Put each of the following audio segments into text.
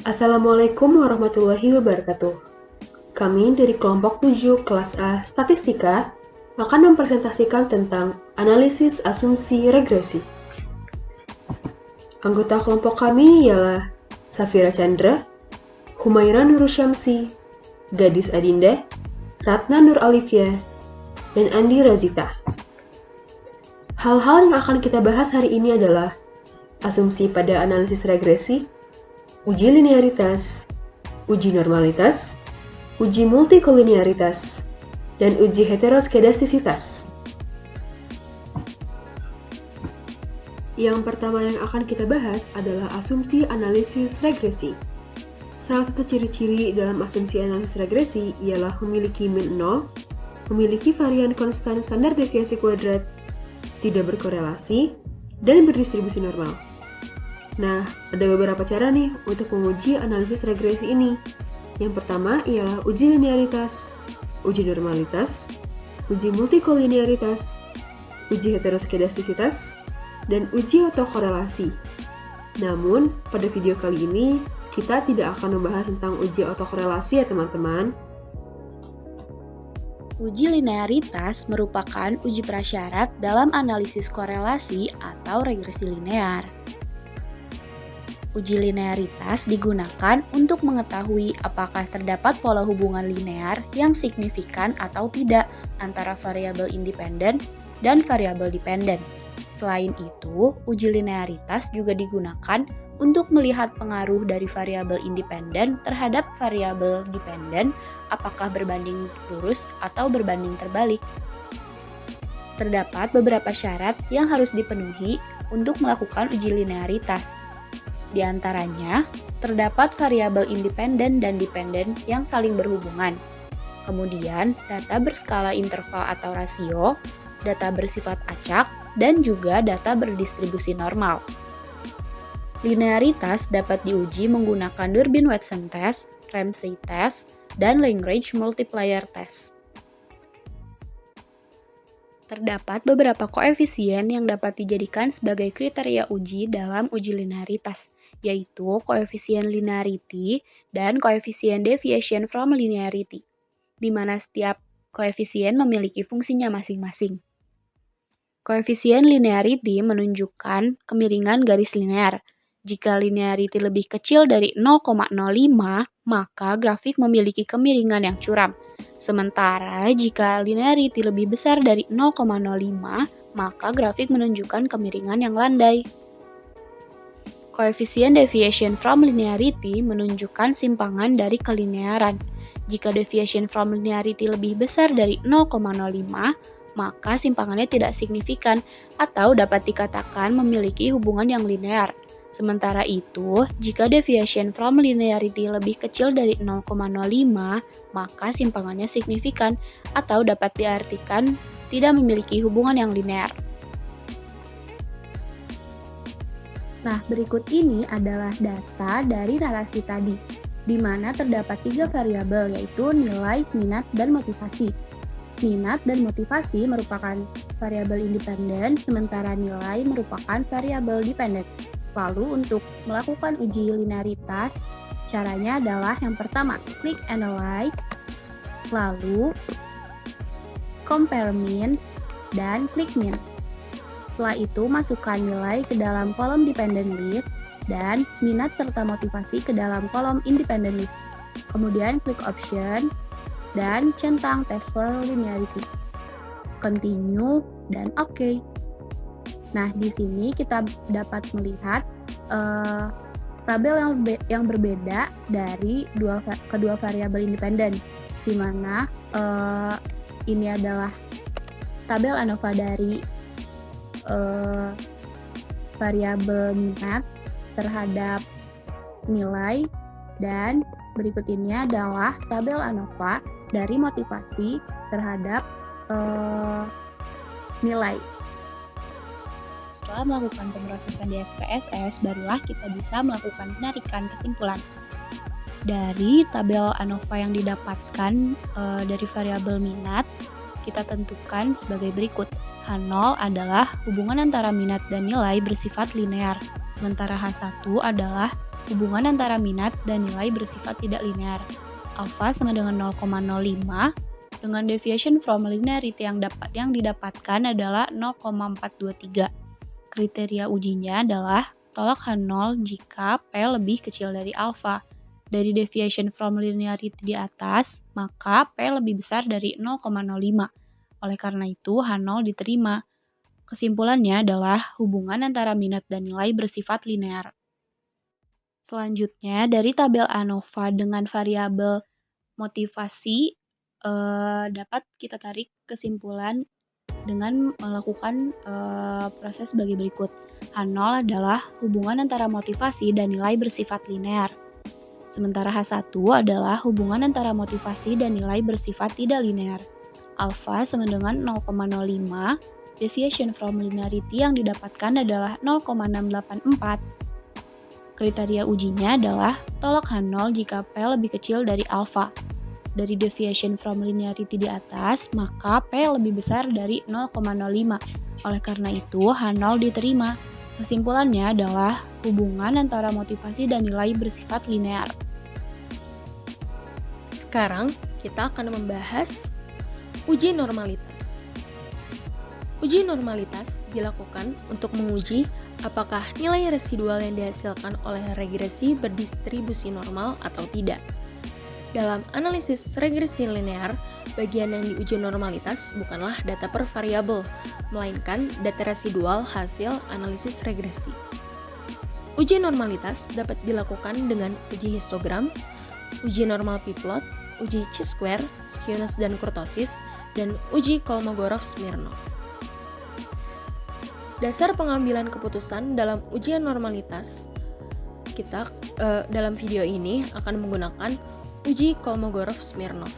Assalamualaikum warahmatullahi wabarakatuh. Kami dari kelompok 7 kelas A Statistika akan mempresentasikan tentang analisis asumsi regresi. Anggota kelompok kami ialah Safira Chandra, Humaira Nurusyamsi, Gadis Adinda, Ratna Nur Alifia, dan Andi Razita. Hal-hal yang akan kita bahas hari ini adalah asumsi pada analisis regresi, uji linearitas, uji normalitas, uji multikolinearitas, dan uji heteroskedastisitas. Yang pertama yang akan kita bahas adalah asumsi analisis regresi. Salah satu ciri-ciri dalam asumsi analisis regresi ialah memiliki min 0, memiliki varian konstan standar deviasi kuadrat, tidak berkorelasi, dan berdistribusi normal. Nah, ada beberapa cara nih untuk menguji analisis regresi ini. Yang pertama ialah uji linearitas, uji normalitas, uji multikolinearitas, uji heteroskedastisitas, dan uji autokorelasi. Namun, pada video kali ini, kita tidak akan membahas tentang uji autokorelasi ya teman-teman. Uji linearitas merupakan uji prasyarat dalam analisis korelasi atau regresi linear. Uji linearitas digunakan untuk mengetahui apakah terdapat pola hubungan linear yang signifikan atau tidak antara variabel independen dan variabel dependen. Selain itu, uji linearitas juga digunakan untuk melihat pengaruh dari variabel independen terhadap variabel dependen, apakah berbanding lurus atau berbanding terbalik. Terdapat beberapa syarat yang harus dipenuhi untuk melakukan uji linearitas. Di antaranya, terdapat variabel independen dan dependen yang saling berhubungan. Kemudian, data berskala interval atau rasio, data bersifat acak, dan juga data berdistribusi normal. Linearitas dapat diuji menggunakan Durbin-Watson test, Ramsey test, dan Lagrange multiplier test. Terdapat beberapa koefisien yang dapat dijadikan sebagai kriteria uji dalam uji linearitas, yaitu koefisien linearity dan koefisien deviation from linearity, di mana setiap koefisien memiliki fungsinya masing-masing. Koefisien linearity menunjukkan kemiringan garis linear. Jika linearity lebih kecil dari 0,05, maka grafik memiliki kemiringan yang curam. Sementara jika linearity lebih besar dari 0,05, maka grafik menunjukkan kemiringan yang landai. Koefisien deviation from linearity menunjukkan simpangan dari kelinearan. Jika deviation from linearity lebih besar dari 0,05, maka simpangannya tidak signifikan atau dapat dikatakan memiliki hubungan yang linear. Sementara itu, jika deviation from linearity lebih kecil dari 0,05, maka simpangannya signifikan atau dapat diartikan tidak memiliki hubungan yang linear. Nah, berikut ini adalah data dari relasi tadi, di mana terdapat 3 variabel, yaitu nilai, minat, dan motivasi. Minat dan motivasi merupakan variabel independen, sementara nilai merupakan variabel dependen. Lalu, untuk melakukan uji linearitas, caranya adalah yang pertama, klik Analyze, lalu Compare Means, dan klik Means. Setelah itu, masukkan nilai ke dalam kolom dependent list dan minat serta motivasi ke dalam kolom independent list. Kemudian klik Option dan centang Test for Linearity. Continue dan OK. Nah, di sini kita dapat melihat tabel yang berbeda dari kedua variabel independen, di mana ini adalah tabel ANOVA dari variabel minat terhadap nilai, dan berikut ini adalah tabel ANOVA dari motivasi terhadap nilai. Setelah melakukan pemrosesan di SPSS, barulah kita bisa melakukan penarikan kesimpulan. Dari tabel ANOVA yang didapatkan dari variabel minat, kita tentukan sebagai berikut. H0 adalah hubungan antara minat dan nilai bersifat linear, sementara H1 adalah hubungan antara minat dan nilai bersifat tidak linear. Alpha sama dengan 0,05 dengan deviation from linearity yang didapatkan adalah 0,423. Kriteria ujinya adalah tolak H0 jika P lebih kecil dari alpha. Dari deviation from linearity di atas, maka P lebih besar dari 0,05. Oleh karena itu, H0 diterima. Kesimpulannya adalah hubungan antara minat dan nilai bersifat linear. Selanjutnya, dari tabel ANOVA dengan variabel motivasi dapat kita tarik kesimpulan dengan melakukan proses sebagai berikut. H0 adalah hubungan antara motivasi dan nilai bersifat linear. Sementara H1 adalah hubungan antara motivasi dan nilai bersifat tidak linear. Alpha sama dengan 0,05, deviation from linearity yang didapatkan adalah 0,684. Kriteria ujinya adalah tolak H0 jika P lebih kecil dari alpha. Dari deviation from linearity di atas, maka P lebih besar dari 0,05. Oleh karena itu, H0 diterima. Kesimpulannya adalah hubungan antara motivasi dan nilai bersifat linear. Sekarang kita akan membahas uji normalitas. Uji normalitas dilakukan untuk menguji apakah nilai residual yang dihasilkan oleh regresi berdistribusi normal atau tidak. Dalam analisis regresi linear, bagian yang diuji normalitas bukanlah data per variabel, melainkan data residual hasil analisis regresi. Uji normalitas dapat dilakukan dengan uji histogram, uji normal p-plot, uji chi-square, skewness dan kurtosis, dan uji Kolmogorov-Smirnov. Dasar pengambilan keputusan dalam ujian normalitas, kita dalam video ini akan menggunakan uji Kolmogorov-Smirnov.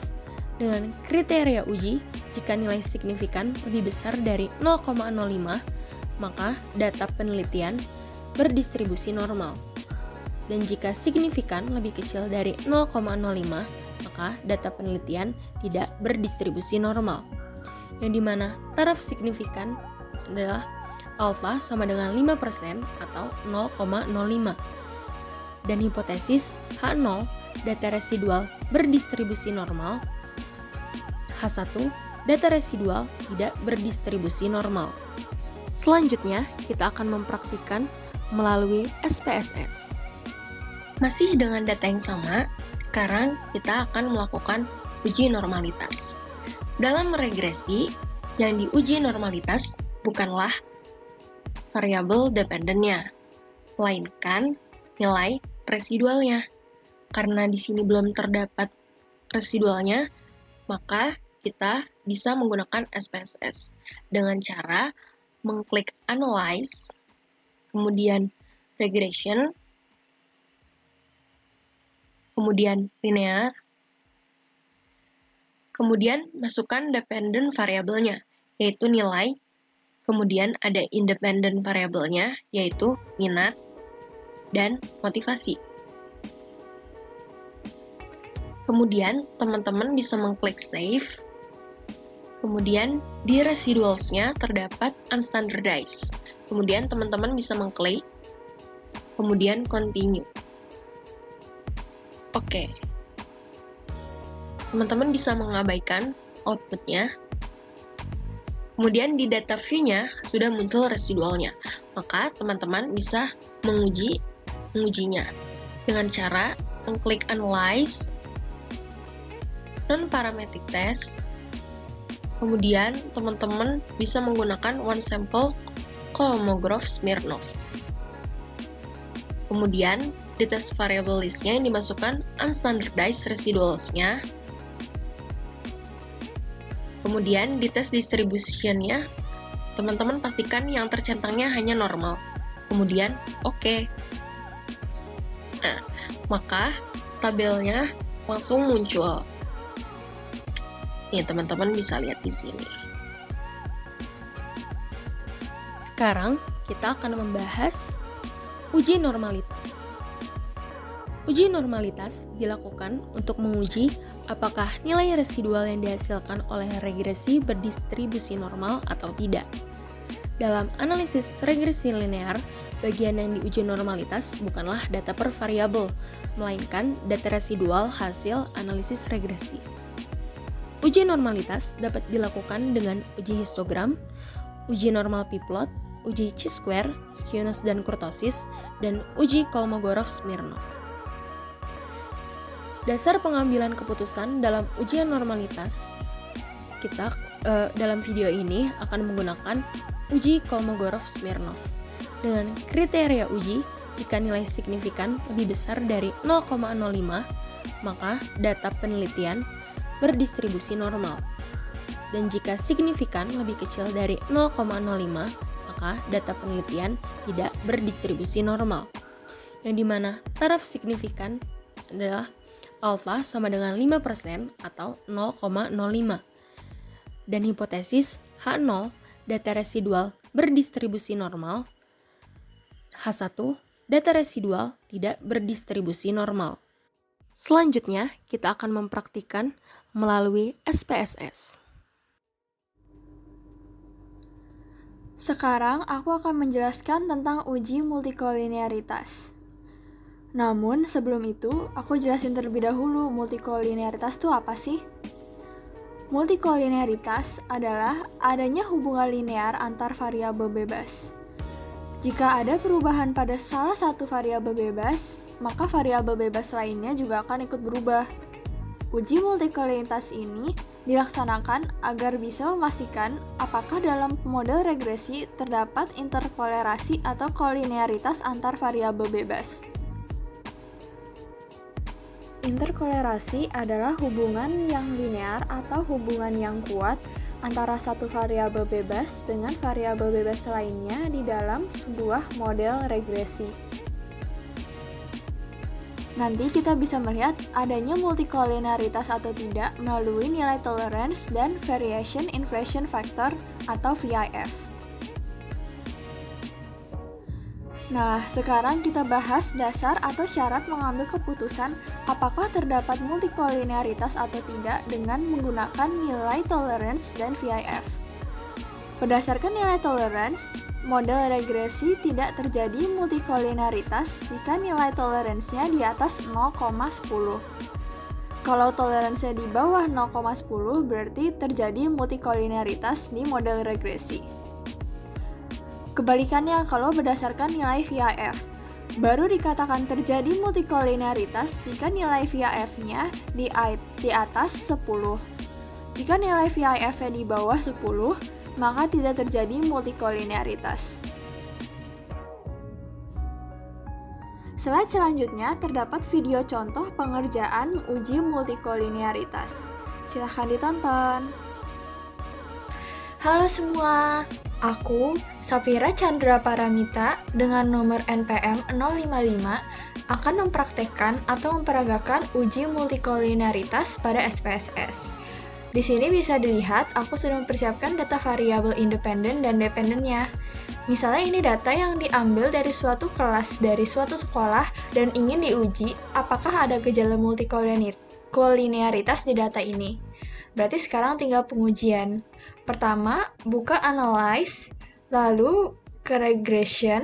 Dengan kriteria uji, jika nilai signifikan lebih besar dari 0,05, maka data penelitian berdistribusi normal. Dan jika signifikan lebih kecil dari 0,05, maka data penelitian tidak berdistribusi normal. Yang dimana taraf signifikan adalah alpha sama dengan 5% atau 0,05. Dan hipotesis H0, data residual berdistribusi normal. H1, data residual tidak berdistribusi normal. Selanjutnya, kita akan mempraktikkan melalui SPSS. Masih dengan data yang sama, sekarang kita akan melakukan uji normalitas. Dalam regresi, yang diuji normalitas bukanlah variabel dependennya, melainkan nilai residualnya. Karena di sini belum terdapat residualnya, maka kita bisa menggunakan SPSS dengan cara mengklik Analyze, kemudian Regression, kemudian Linear, kemudian masukkan dependent variabelnya, yaitu nilai, kemudian ada independent variabelnya, yaitu minat dan motivasi. Kemudian, teman-teman bisa mengklik Save. Kemudian, di residuals-nya terdapat Unstandardized. Kemudian, teman-teman bisa mengklik. Kemudian, Continue. Oke. Teman-teman bisa mengabaikan output-nya. Kemudian, di data view-nya sudah muncul residualnya. Maka, teman-teman bisa mengujinya dengan cara mengklik Analyze, non-parametric test. Kemudian, teman-teman bisa menggunakan one sample Kolmogorov-Smirnov. Kemudian, di test variable list-nya yang dimasukkan unstandardized residuals-nya. Kemudian, di tes distribution-nya, teman-teman pastikan yang tercentangnya hanya normal. Kemudian, oke. Nah, maka tabelnya langsung muncul. Nih, teman-teman bisa lihat di sini. Sekarang, kita akan membahas uji normalitas. Uji normalitas dilakukan untuk menguji apakah nilai residual yang dihasilkan oleh regresi berdistribusi normal atau tidak. Dalam analisis regresi linear, bagian yang diuji normalitas bukanlah data per variabel, melainkan data residual hasil analisis regresi. Uji normalitas dapat dilakukan dengan uji histogram, uji normal p-plot, uji chi-square, skewness dan kurtosis, dan uji Kolmogorov-Smirnov. Dasar pengambilan keputusan dalam ujian normalitas, kita dalam video ini akan menggunakan uji Kolmogorov-Smirnov. Dengan kriteria uji, jika nilai signifikan lebih besar dari 0,05, maka data penelitian berdistribusi normal. Dan jika signifikan lebih kecil dari 0,05, maka data penelitian tidak berdistribusi normal. Yang dimana taraf signifikan adalah alfa sama dengan 5% atau 0,05. Dan hipotesis H0, data residual berdistribusi normal. H1, data residual tidak berdistribusi normal. Selanjutnya, kita akan mempraktikkan melalui SPSS. Sekarang aku akan menjelaskan tentang uji multikolinearitas. Namun, sebelum itu, aku jelasin terlebih dahulu multikolinearitas itu apa sih? Multikolinearitas adalah adanya hubungan linear antar variabel bebas. Jika ada perubahan pada salah satu variabel bebas, maka variabel bebas lainnya juga akan ikut berubah. Uji multikolinearitas ini dilaksanakan agar bisa memastikan apakah dalam model regresi terdapat interkolerasi atau kolinearitas antar variabel bebas. Interkolerasi adalah hubungan yang linear atau hubungan yang kuat antara satu variabel bebas dengan variabel bebas lainnya di dalam sebuah model regresi. Nanti kita bisa melihat adanya multikolinearitas atau tidak melalui nilai tolerance dan variation inflation factor atau VIF. Nah, sekarang kita bahas dasar atau syarat mengambil keputusan apakah terdapat multikolinearitas atau tidak dengan menggunakan nilai tolerance dan VIF. Berdasarkan nilai tolerance, model regresi tidak terjadi multikolinearitas jika nilai toleransinya di atas 0,10. Kalau toleransinya di bawah 0,10 berarti terjadi multikolinearitas di model regresi. Kebalikannya kalau berdasarkan nilai VIF, baru dikatakan terjadi multikolinearitas jika nilai VIF-nya di atas 10. Jika nilai VIF-nya di bawah 10, maka tidak terjadi multikolinearitas. Slide selanjutnya terdapat video contoh pengerjaan uji multikolinearitas. Silahkan ditonton. Halo semua, aku Safira Chandra Paramita dengan nomor NPM 055 akan mempraktekkan atau memperagakan uji multikolinearitas pada SPSS. Di sini bisa dilihat aku sudah mempersiapkan data variabel independen dan dependennya. Misalnya ini data yang diambil dari suatu kelas dari suatu sekolah dan ingin diuji apakah ada gejala multikolinearitas di data ini. Berarti sekarang tinggal pengujian. Pertama, buka analyze, lalu ke regression,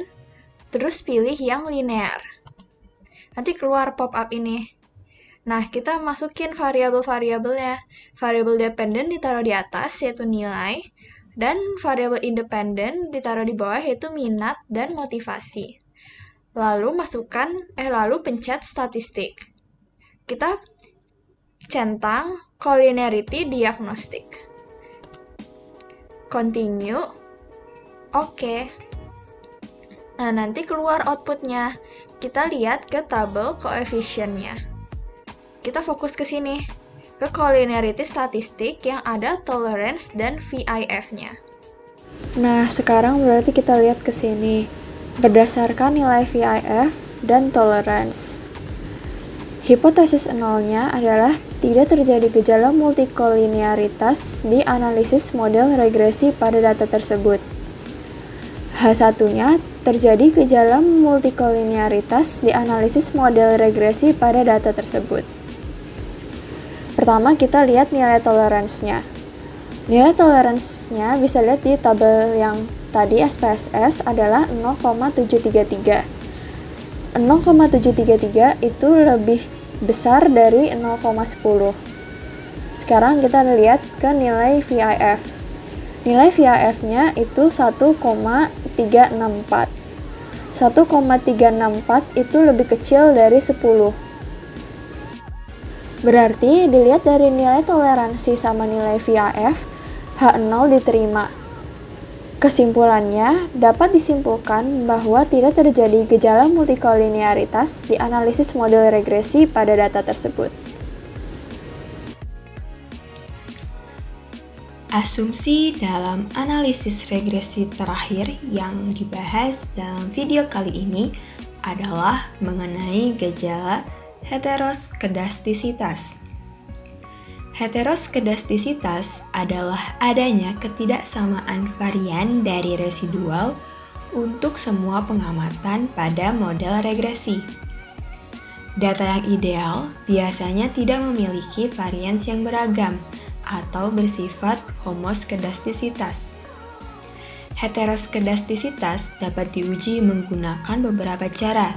terus pilih yang linear. Nanti keluar pop-up ini. Nah, kita masukin variabel-variabelnya. Variabel dependent ditaruh di atas, yaitu nilai, dan variabel independent ditaruh di bawah, yaitu minat dan motivasi. Lalu pencet statistik. Kita centang collinearity diagnostic. Continue. Oke. Nah, nanti keluar outputnya. Kita lihat ke tabel koefisiennya. Kita fokus ke sini, ke collinearity statistik yang ada tolerance dan VIF-nya. Nah, sekarang berarti kita lihat ke sini. Berdasarkan nilai VIF dan tolerance. Hipotesis nolnya adalah tidak terjadi gejala multikolinearitas di analisis model regresi pada data tersebut. H1-nya terjadi gejala multikolinearitas di analisis model regresi pada data tersebut. Pertama kita lihat nilai toleransinya. Nilai toleransinya bisa lihat di tabel yang tadi SPSS adalah 0,733. 0,733 itu lebih besar dari 0,10. Sekarang kita lihat ke nilai VIF. Nilai VIF-nya itu 1,364. 1,364 itu lebih kecil dari 10. Berarti dilihat dari nilai toleransi sama nilai VIF, H0 diterima. Kesimpulannya, dapat disimpulkan bahwa tidak terjadi gejala multikolinearitas di analisis model regresi pada data tersebut. Asumsi dalam analisis regresi terakhir yang dibahas dalam video kali ini adalah mengenai gejala heteroskedastisitas. Heteroskedastisitas adalah adanya ketidaksamaan varian dari residual untuk semua pengamatan pada model regresi. Data yang ideal biasanya tidak memiliki varians yang beragam atau bersifat homoskedastisitas. Heteroskedastisitas dapat diuji menggunakan beberapa cara,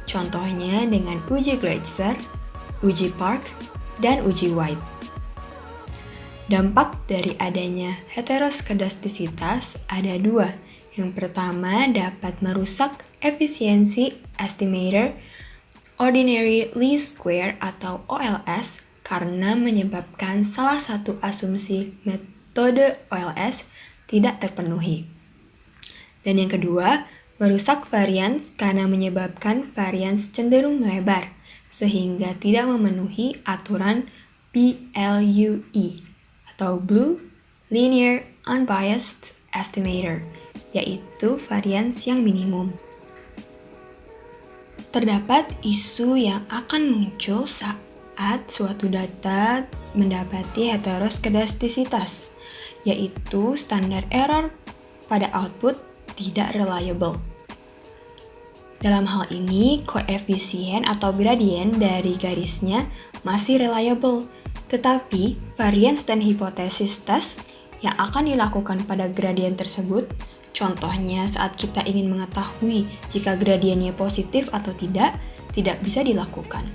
contohnya dengan uji Gleiser, uji Park, dan uji White. Dampak dari adanya heteroskedastisitas ada dua. Yang pertama dapat merusak efisiensi estimator ordinary least square atau OLS karena menyebabkan salah satu asumsi metode OLS tidak terpenuhi. Dan yang kedua, merusak varians karena menyebabkan varians cenderung melebar sehingga tidak memenuhi aturan BLUE atau Blue Linear Unbiased Estimator, yaitu varians yang minimum. Terdapat isu yang akan muncul saat suatu data mendapati heteroskedastisitas, yaitu standar error pada output tidak reliable. Dalam hal ini, koefisien atau gradien dari garisnya masih reliable, tetapi varians dan hipotesis tes yang akan dilakukan pada gradien tersebut, contohnya saat kita ingin mengetahui jika gradiennya positif atau tidak bisa dilakukan.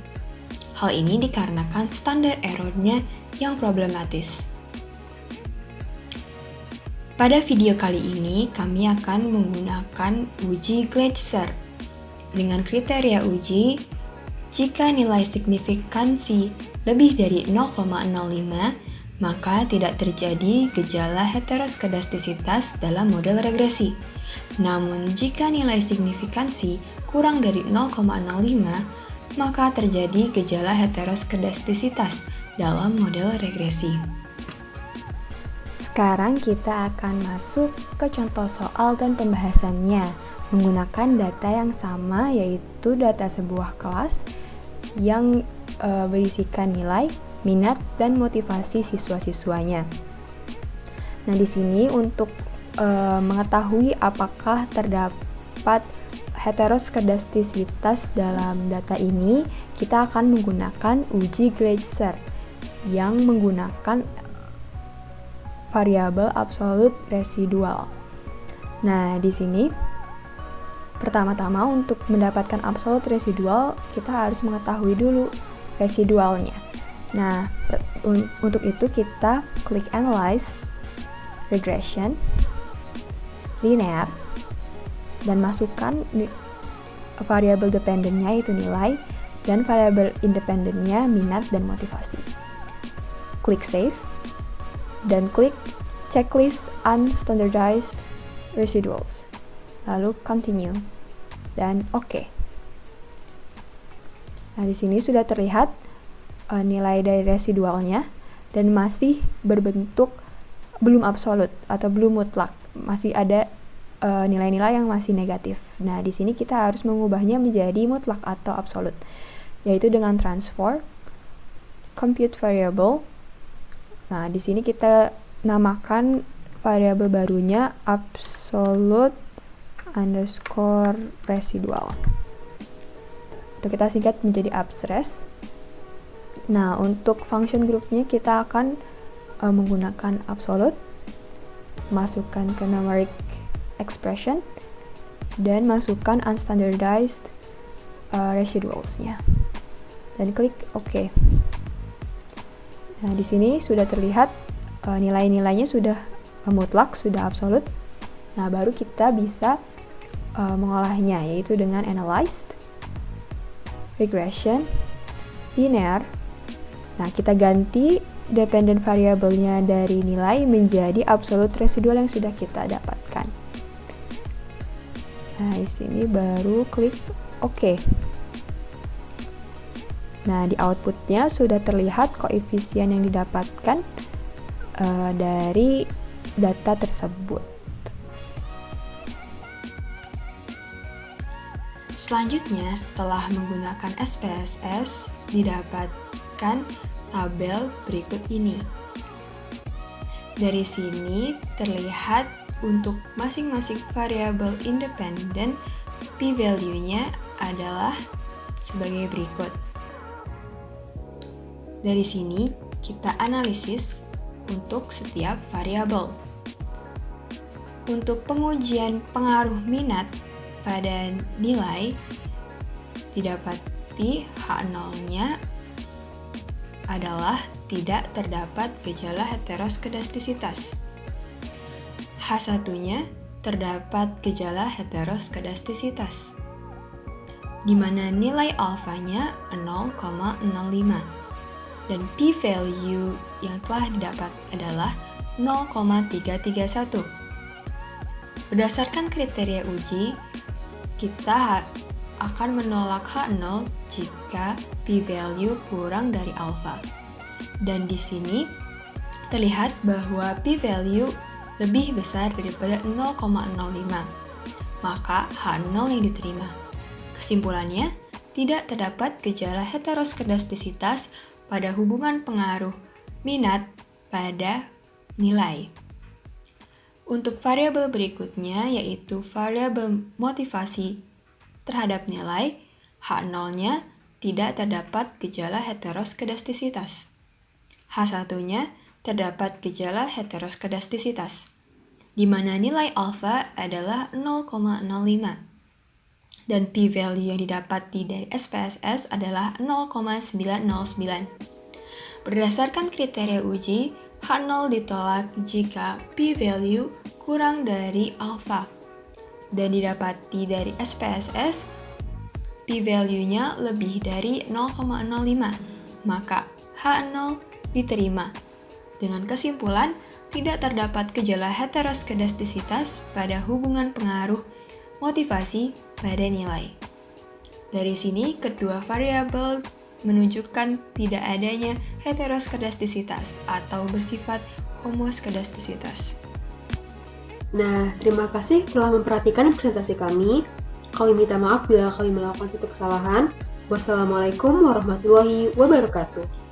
Hal ini dikarenakan standar errornya yang problematis. Pada video kali ini, kami akan menggunakan uji Gleiser. Dengan kriteria uji, jika nilai signifikansi lebih dari 0,05, maka tidak terjadi gejala heteroskedastisitas dalam model regresi. Namun, jika nilai signifikansi kurang dari 0,05, maka terjadi gejala heteroskedastisitas dalam model regresi. Sekarang kita akan masuk ke contoh soal dan pembahasannya menggunakan data yang sama, yaitu data sebuah kelas yang berisikan nilai, minat, dan motivasi siswa-siswanya. Nah, di sini untuk mengetahui apakah terdapat heteroskedastisitas dalam data ini, kita akan menggunakan uji Gleiser yang menggunakan variabel absolut residual. Nah, di sini pertama-tama untuk mendapatkan absolut residual, kita harus mengetahui dulu residualnya. Nah, untuk itu kita klik Analyze, Regression, Linear, dan masukkan variabel dependentnya yaitu nilai, dan variabel independennya minat dan motivasi. Klik Save, dan klik Checklist Unstandardized Residuals. Lalu Continue, dan OK. Nah, di sini sudah terlihat nilai dari residualnya dan masih berbentuk belum absolut atau belum mutlak. Masih ada nilai-nilai yang masih negatif. Nah, di sini kita harus mengubahnya menjadi mutlak atau absolut, yaitu dengan transform compute variable. Nah, di sini kita namakan variabel barunya absolute underscore residual. Itu kita singkat menjadi absres. Nah, untuk function groupnya kita akan menggunakan absolute, masukkan ke numeric expression, dan masukkan unstandardized residuals-nya. Dan klik OK. Nah, di sini sudah terlihat nilai-nilainya sudah mutlak, sudah absolut. Nah, baru kita bisa mengolahnya, yaitu dengan analyzed, regression, linear. Nah, kita ganti dependent variabelnya dari nilai menjadi absolute residual yang sudah kita dapatkan. Nah, di sini baru klik OK. Nah, di outputnya sudah terlihat koefisien yang didapatkan dari data tersebut. Selanjutnya, setelah menggunakan SPSS, didapatkan tabel berikut ini. Dari sini terlihat untuk masing-masing variabel independen, p-value-nya adalah sebagai berikut. Dari sini, kita analisis untuk setiap variabel. Untuk pengujian pengaruh minat pada nilai, didapati H0-nya adalah tidak terdapat gejala heteroskedastisitas. H1-nya terdapat gejala heteroskedastisitas, di mana nilai alfanya 0,05 dan p-value yang telah didapat adalah 0,331. Berdasarkan kriteria uji, kita akan menolak H0 jika p-value kurang dari alfa. Dan di sini terlihat bahwa p-value lebih besar daripada 0,05, maka H0 yang diterima. Kesimpulannya, tidak terdapat gejala heteroskedastisitas pada hubungan pengaruh minat pada nilai. Untuk variabel berikutnya, yaitu variabel motivasi terhadap nilai, H0-nya tidak terdapat gejala heteroskedastisitas. H1-nya terdapat gejala heteroskedastisitas, di mana nilai alfa adalah 0,05 dan p-value yang didapati dari SPSS adalah 0,909. Berdasarkan kriteria uji, H0 ditolak jika p-value kurang dari alfa, dan didapati dari SPSS p-value-nya lebih dari 0,05, maka H0 diterima. Dengan kesimpulan, tidak terdapat gejala heteroskedastisitas pada hubungan pengaruh motivasi pada nilai. Dari sini, kedua variabel menunjukkan tidak adanya heteroskedastisitas atau bersifat homoskedastisitas. Nah, terima kasih telah memperhatikan presentasi kami. Kami minta maaf bila kami melakukan suatu kesalahan. Wassalamualaikum warahmatullahi wabarakatuh.